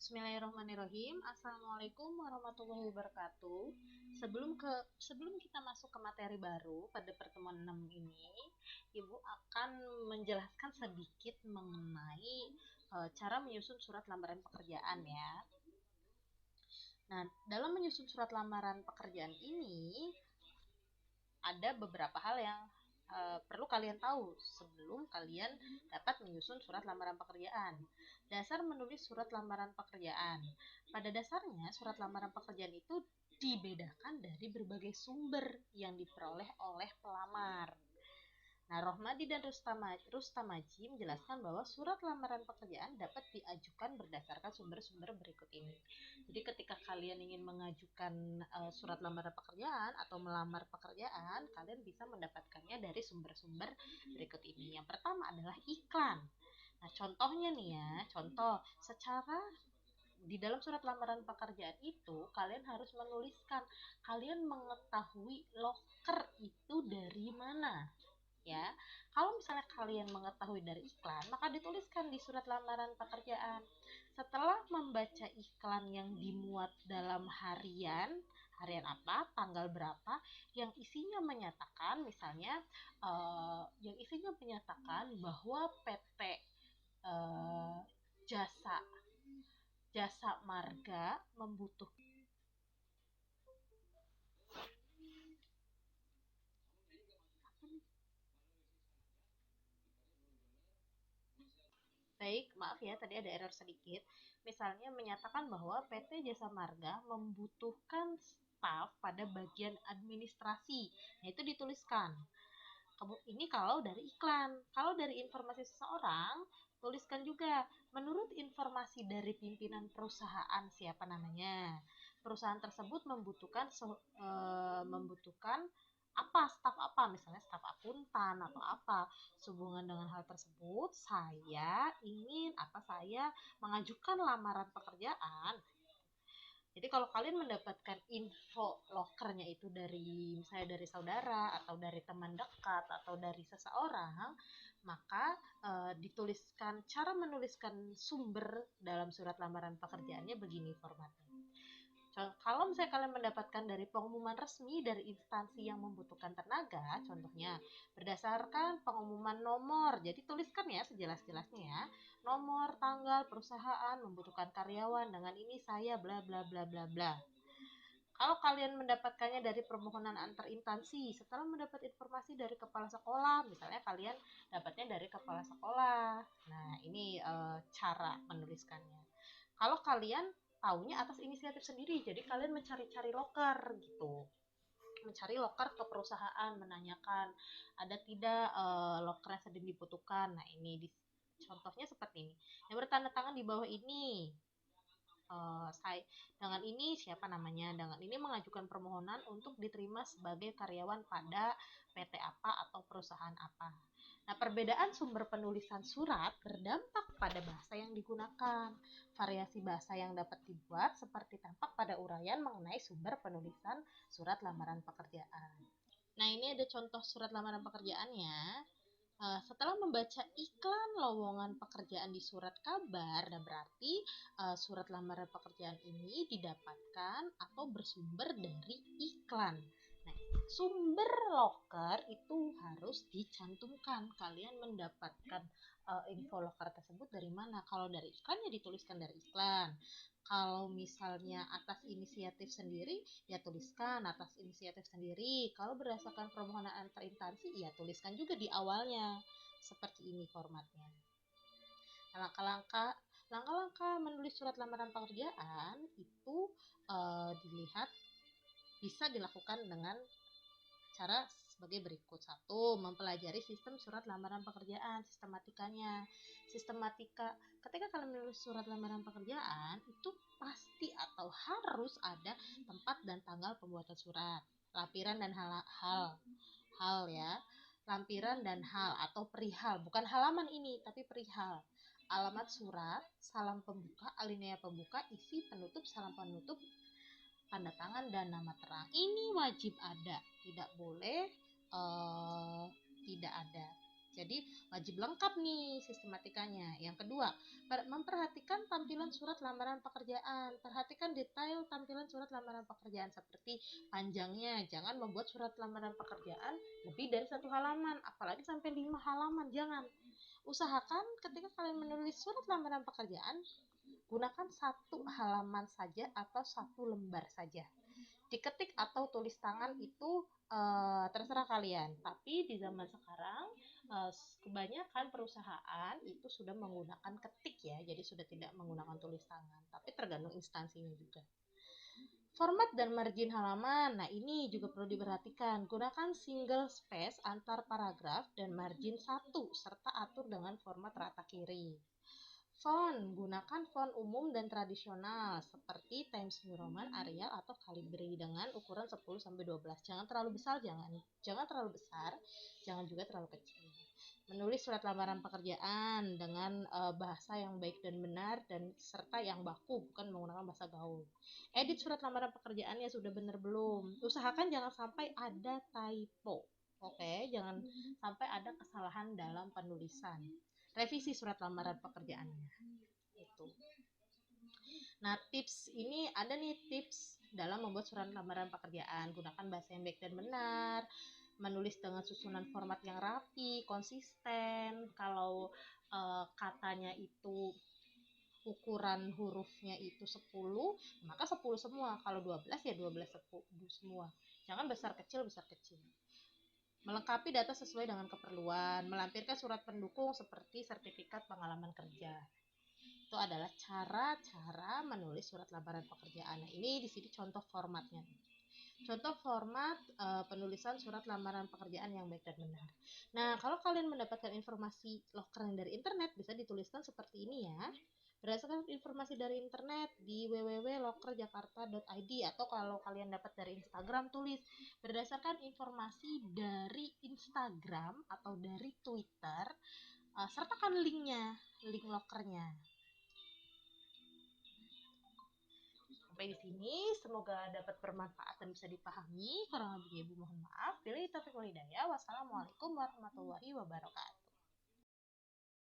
Bismillahirrahmanirrahim. Assalamualaikum warahmatullahi wabarakatuh. Sebelum kita masuk ke materi baru pada pertemuan 6 ini, Ibu akan menjelaskan sedikit mengenai cara menyusun surat lamaran pekerjaan ya. Nah, dalam menyusun surat lamaran pekerjaan ini ada beberapa hal yang perlu kalian tahu sebelum kalian dapat menyusun surat lamaran pekerjaan. Dasar menulis surat lamaran pekerjaan. Pada dasarnya, surat lamaran pekerjaan itu dibedakan dari berbagai sumber yang diperoleh oleh pelamar. Nah, Rohmadi dan Rustamaji menjelaskan bahwa surat lamaran pekerjaan dapat diajukan berdasarkan sumber-sumber berikut ini. Jadi ketika kalian ingin mengajukan surat lamaran pekerjaan atau melamar pekerjaan, kalian bisa mendapatkannya dari sumber-sumber berikut ini. Yang pertama adalah iklan. Nah, contohnya nih ya, contoh secara di dalam surat lamaran pekerjaan itu kalian harus menuliskan kalian mengetahui loker itu dari mana. Ya, kalau misalnya kalian mengetahui dari iklan, maka dituliskan di surat lamaran pekerjaan. Setelah membaca iklan yang dimuat dalam harian apa, tanggal berapa, yang isinya menyatakan, misalnya, bahwa PT Jasa Jasa Marga membutuhkan. Baik, maaf ya, tadi ada error sedikit. Misalnya menyatakan bahwa PT Jasa Marga membutuhkan staf pada bagian administrasi. Nah, itu dituliskan. Ini kalau dari iklan. Kalau dari informasi seseorang, tuliskan juga. Menurut informasi dari pimpinan perusahaan, siapa namanya? Perusahaan tersebut membutuhkan apa, staf apa, misalnya staf akuntan atau apa. Sehubungan dengan hal tersebut, saya mengajukan lamaran pekerjaan. Jadi kalau kalian mendapatkan info lokernya itu dari misalnya dari saudara atau dari teman dekat atau dari seseorang, maka dituliskan cara menuliskan sumber dalam surat lamaran pekerjaannya begini formatnya. Kalau misalnya kalian mendapatkan dari pengumuman resmi dari instansi yang membutuhkan tenaga, contohnya berdasarkan pengumuman nomor, jadi tuliskan ya sejelas-jelasnya ya, nomor, tanggal, perusahaan membutuhkan karyawan dengan ini saya bla bla bla bla bla. Kalau kalian mendapatkannya dari permohonan antar instansi, setelah mendapat informasi dari kepala sekolah, misalnya kalian dapatnya dari kepala sekolah. Nah, ini cara menuliskannya. Kalau kalian taunya atas inisiatif sendiri, jadi kalian mencari-cari loker gitu, mencari loker ke perusahaan, menanyakan ada tidak loker yang sedang dibutuhkan. Nah, ini contohnya seperti ini yang bertanda tangan di bawah ini. Saya dengan ini siapa namanya, dengan ini mengajukan permohonan untuk diterima sebagai karyawan pada PT apa atau perusahaan apa. Nah, perbedaan sumber penulisan surat berdampak pada bahasa yang digunakan. Variasi bahasa yang dapat dibuat seperti tampak pada uraian mengenai sumber penulisan surat lamaran pekerjaan. Nah, ini ada contoh surat lamaran pekerjaannya. Setelah membaca iklan lowongan pekerjaan di surat kabar, nah berarti surat lamaran pekerjaan ini didapatkan atau bersumber dari iklan. Nah, sumber loker itu harus dicantumkan. Kalian mendapatkan info loker tersebut dari mana? Kalau dari iklan ya dituliskan dari iklan. Kalau misalnya atas inisiatif sendiri, ya tuliskan atas inisiatif sendiri. Kalau berdasarkan permohonan antar instansi, ya tuliskan juga di awalnya. Seperti ini formatnya. Langkah-langkah menulis surat lamaran pekerjaan itu dilihat bisa dilakukan dengan cara sebagai berikut. 1. Mempelajari sistem surat lamaran pekerjaan, sistematikanya. Sistematika, ketika kalian menulis surat lamaran pekerjaan, itu pasti atau harus ada tempat dan tanggal pembuatan surat, lampiran dan hal ya. Lampiran dan hal atau perihal, bukan halaman ini tapi perihal. Alamat surat, salam pembuka, alinea pembuka, isi penutup, salam penutup, tanda tangan dan nama terang. Ini wajib ada, tidak boleh tidak ada. Jadi wajib lengkap nih sistematikanya. Yang kedua, memperhatikan tampilan surat lamaran pekerjaan. Perhatikan detail tampilan surat lamaran pekerjaan seperti panjangnya. Jangan membuat surat lamaran pekerjaan lebih dari 1 halaman, apalagi sampai 5 halaman. Jangan. Usahakan ketika kalian menulis surat lamaran pekerjaan, gunakan 1 halaman saja atau 1 lembar saja. Diketik atau tulis tangan itu terserah kalian. Tapi di zaman sekarang kebanyakan perusahaan itu sudah menggunakan ketik ya, jadi sudah tidak menggunakan tulis tangan. Tapi tergantung instansinya juga. Format dan margin halaman, nah ini juga perlu diperhatikan. Gunakan single space antar paragraf dan margin 1, serta atur dengan format rata kiri. Font, gunakan font umum dan tradisional seperti Times New Roman, Arial, atau Calibri dengan ukuran 10-12. Jangan terlalu besar, jangan terlalu besar, jangan juga terlalu kecil. Menulis surat lamaran pekerjaan dengan bahasa yang baik dan benar dan serta yang baku, bukan menggunakan bahasa gaul. Edit surat lamaran pekerjaannya sudah benar belum? Usahakan jangan sampai ada typo. Oke, jangan sampai ada kesalahan dalam penulisan. Revisi surat lamaran pekerjaannya. Itu. Nah, tips ini ada nih tips dalam membuat surat lamaran pekerjaan. Gunakan bahasa yang baik dan benar, menulis dengan susunan format yang rapi, konsisten. Kalau katanya itu ukuran hurufnya itu 10, maka 10 semua. Kalau 12 ya 12 semua. Jangan besar kecil. Melengkapi data sesuai dengan keperluan, melampirkan surat pendukung seperti sertifikat pengalaman kerja. Itu adalah cara-cara menulis surat lamaran pekerjaan. Nah, ini di sini contoh formatnya. Contoh format penulisan surat lamaran pekerjaan yang baik dan benar. Nah, kalau kalian mendapatkan informasi lokeran dari internet, bisa dituliskan seperti ini ya. Berdasarkan informasi dari internet di www.lokerjakarta.id, atau kalau kalian dapat dari Instagram, tulis berdasarkan informasi dari Instagram atau dari Twitter, sertakan linknya, link lokernya. Sampai di sini, semoga dapat bermanfaat dan bisa dipahami. Kurang lebihnya Ibu mohon maaf. Bila taufiq wal hidayah. Wassalamualaikum warahmatullahi wabarakatuh.